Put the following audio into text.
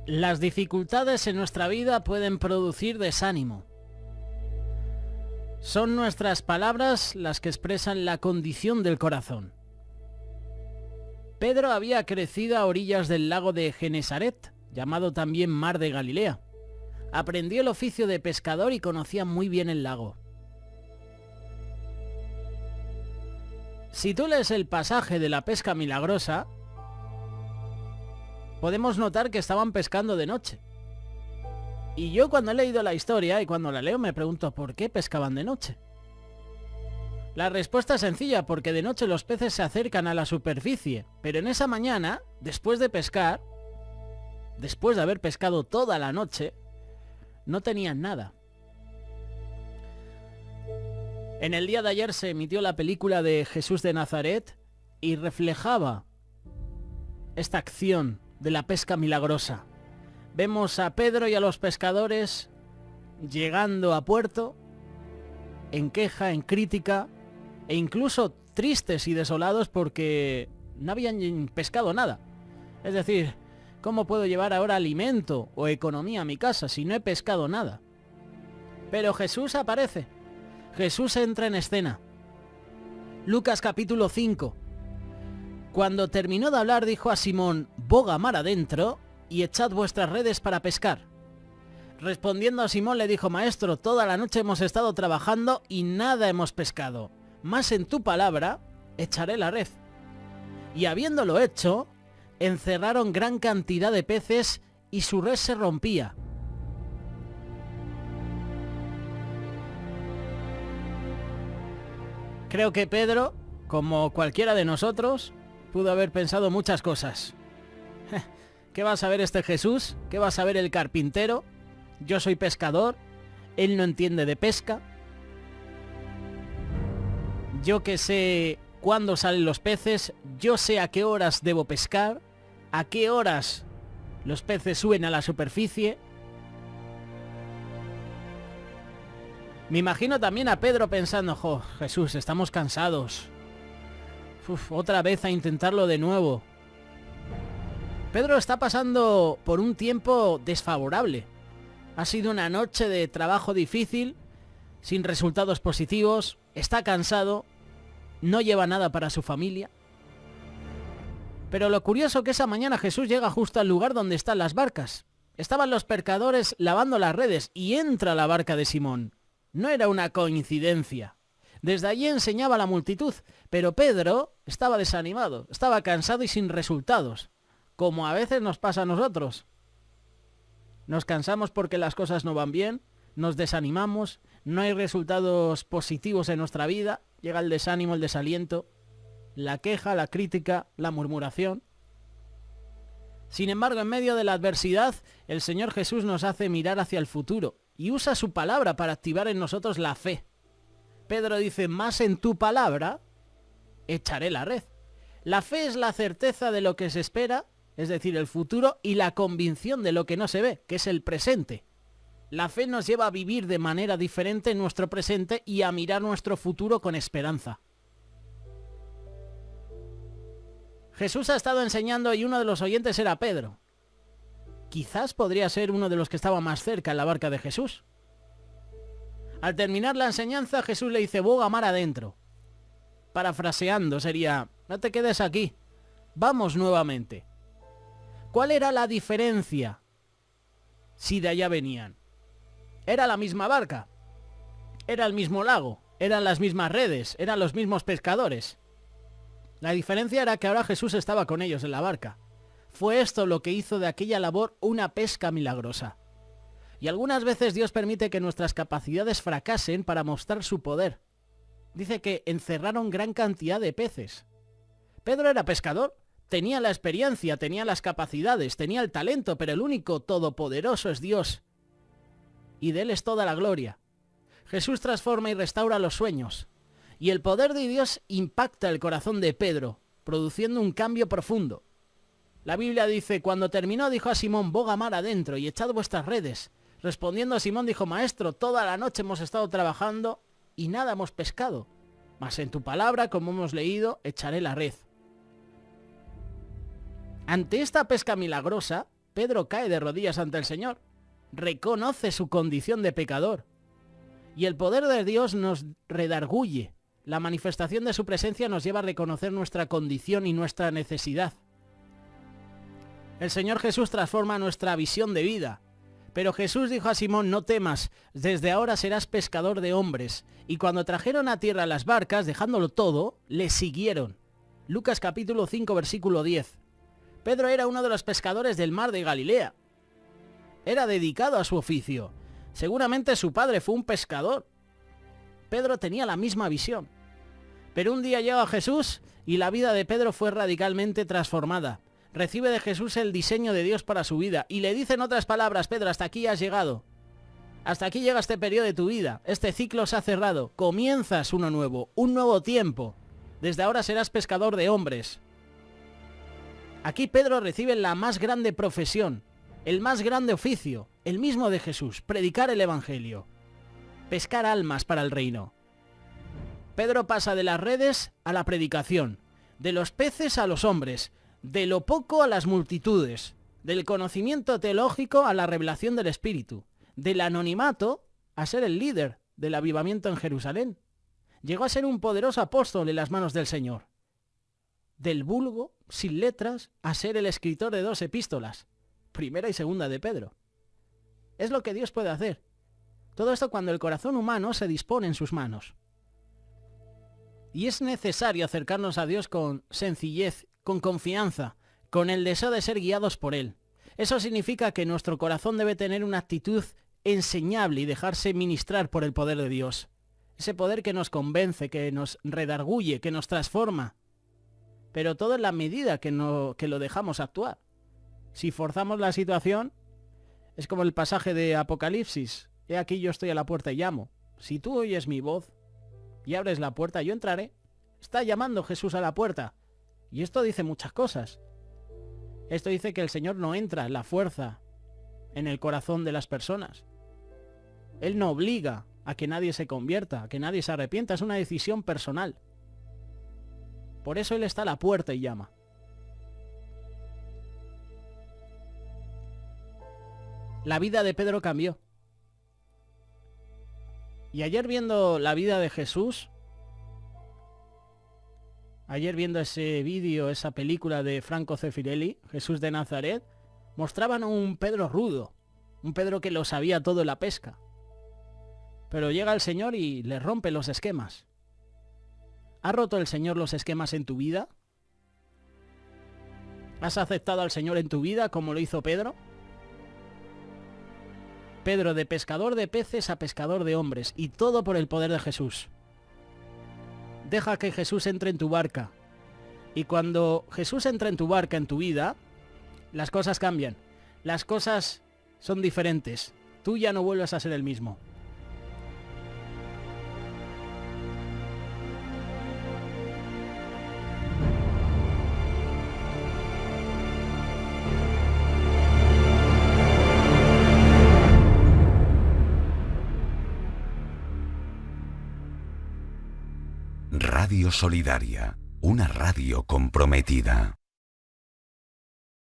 Las dificultades en nuestra vida pueden producir desánimo. Son nuestras palabras las que expresan la condición del corazón. Pedro había crecido a orillas del lago de Genesaret, llamado también Mar de Galilea. Aprendió el oficio de pescador y conocía muy bien el lago. Si tú lees el pasaje de la pesca milagrosa, podemos notar que estaban pescando de noche. Y yo cuando he leído la historia y cuando la leo me pregunto ¿por qué pescaban de noche? La respuesta es sencilla, porque de noche los peces se acercan a la superficie, pero en esa mañana, después de pescar, después de haber pescado toda la noche, no tenían nada. En el día de ayer se emitió la película de Jesús de Nazaret y reflejaba esta acción de la pesca milagrosa. Vemos a Pedro y a los pescadores llegando a puerto, en queja, en crítica, e incluso tristes y desolados porque no habían pescado nada. Es decir, ¿cómo puedo llevar ahora alimento o economía a mi casa si no he pescado nada? Pero Jesús aparece. Jesús entra en escena. Lucas capítulo 5. Cuando terminó de hablar dijo a Simón: boga mar adentro y echad vuestras redes para pescar. Respondiendo a Simón le dijo: Maestro, toda la noche hemos estado trabajando y nada hemos pescado, mas en tu palabra echaré la red. Y habiéndolo hecho, encerraron gran cantidad de peces y su red se rompía. Creo que Pedro, como cualquiera de nosotros, pudo haber pensado muchas cosas. ¿Qué va a saber este Jesús? ¿Qué va a saber el carpintero? Yo soy pescador, él no entiende de pesca. Yo que sé cuándo salen los peces, yo sé a qué horas debo pescar, a qué horas los peces suben a la superficie. Me imagino también a Pedro pensando: jo, Jesús, estamos cansados. Otra vez a intentarlo de nuevo. Pedro está pasando por un tiempo desfavorable. Ha sido una noche de trabajo difícil, sin resultados positivos, está cansado, no lleva nada para su familia. Pero lo curioso es que esa mañana Jesús llega justo al lugar donde están las barcas. Estaban los pescadores lavando las redes y entra la barca de Simón. No era una coincidencia. Desde allí enseñaba a la multitud, pero Pedro estaba desanimado, estaba cansado y sin resultados, como a veces nos pasa a nosotros. Nos cansamos porque las cosas no van bien, nos desanimamos, no hay resultados positivos en nuestra vida, llega el desánimo, el desaliento, la queja, la crítica, la murmuración. Sin embargo, en medio de la adversidad, el Señor Jesús nos hace mirar hacia el futuro y usa su palabra para activar en nosotros la fe. Pedro dice: más en tu palabra echaré la red. La fe es la certeza de lo que se espera, es decir, el futuro, y la convicción de lo que no se ve, que es el presente. La fe nos lleva a vivir de manera diferente en nuestro presente y a mirar nuestro futuro con esperanza. Jesús ha estado enseñando y uno de los oyentes era Pedro. Quizás podría ser uno de los que estaba más cerca en la barca de Jesús. Al terminar la enseñanza, Jesús le dice: boga mar adentro. Parafraseando sería: no te quedes aquí, vamos nuevamente. ¿Cuál era la diferencia si de allá venían? Era la misma barca, era el mismo lago, eran las mismas redes, eran los mismos pescadores. La diferencia era que ahora Jesús estaba con ellos en la barca. Fue esto lo que hizo de aquella labor una pesca milagrosa. Y algunas veces Dios permite que nuestras capacidades fracasen para mostrar su poder. Dice que encerraron gran cantidad de peces. Pedro era pescador, tenía la experiencia, tenía las capacidades, tenía el talento, pero el único todopoderoso es Dios. Y de Él es toda la gloria. Jesús transforma y restaura los sueños. Y el poder de Dios impacta el corazón de Pedro, produciendo un cambio profundo. La Biblia dice: cuando terminó dijo a Simón: boga mar adentro y echad vuestras redes. Respondiendo a Simón dijo: Maestro, toda la noche hemos estado trabajando y nada hemos pescado, mas en tu palabra, como hemos leído, echaré la red. Ante esta pesca milagrosa, Pedro cae de rodillas ante el Señor. Reconoce su condición de pecador. Y el poder de Dios nos redarguye. La manifestación de su presencia nos lleva a reconocer nuestra condición y nuestra necesidad. El Señor Jesús transforma nuestra visión de vida. Pero Jesús dijo a Simón, no temas, desde ahora serás pescador de hombres. Y cuando trajeron a tierra las barcas, dejándolo todo, le siguieron. Lucas capítulo 5, versículo 10. Pedro era uno de los pescadores del mar de Galilea. Era dedicado a su oficio. Seguramente su padre fue un pescador. Pedro tenía la misma visión. Pero un día llegó a Jesús y la vida de Pedro fue radicalmente transformada. Recibe de Jesús el diseño de Dios para su vida y le dice en otras palabras, Pedro, hasta aquí has llegado. Hasta aquí llega este periodo de tu vida. Este ciclo se ha cerrado. Comienzas uno nuevo, un nuevo tiempo. Desde ahora serás pescador de hombres. Aquí Pedro recibe la más grande profesión, el más grande oficio, el mismo de Jesús, predicar el Evangelio, pescar almas para el reino. Pedro pasa de las redes a la predicación, de los peces a los hombres, de lo poco a las multitudes, del conocimiento teológico a la revelación del Espíritu, del anonimato a ser el líder del avivamiento en Jerusalén. Llegó a ser un poderoso apóstol en las manos del Señor. Del vulgo, sin letras, a ser el escritor de 2 epístolas, primera y segunda de Pedro. Es lo que Dios puede hacer. Todo esto cuando el corazón humano se dispone en sus manos. Y es necesario acercarnos a Dios con sencillez, con confianza, con el deseo de ser guiados por Él. Eso significa que nuestro corazón debe tener una actitud enseñable y dejarse ministrar por el poder de Dios. Ese poder que nos convence, que nos redarguye, que nos transforma. Pero todo en la medida que lo dejamos actuar. Si forzamos la situación, es como el pasaje de Apocalipsis. He aquí yo estoy a la puerta y llamo. Si tú oyes mi voz y abres la puerta, yo entraré. Está llamando Jesús a la puerta. Y esto dice muchas cosas. Esto dice que el Señor no entra en la fuerza en el corazón de las personas. Él no obliga a que nadie se convierta, a que nadie se arrepienta. Es una decisión personal. Por eso Él está a la puerta y llama. La vida de Pedro cambió. Y ayer viendo la vida de Jesús, ayer viendo ese vídeo, esa película de Franco Zeffirelli, Jesús de Nazaret, mostraban a un Pedro rudo, un Pedro que lo sabía todo en la pesca. Pero llega el Señor y le rompe los esquemas. ¿Ha roto el Señor los esquemas en tu vida? ¿Has aceptado al Señor en tu vida como lo hizo Pedro? Pedro, de pescador de peces a pescador de hombres, y todo por el poder de Jesús. Deja que Jesús entre en tu barca. Y cuando Jesús entra en tu barca, en tu vida, las cosas cambian. Las cosas son diferentes. Tú ya no vuelves a ser el mismo. Radio Solidaria, una radio comprometida.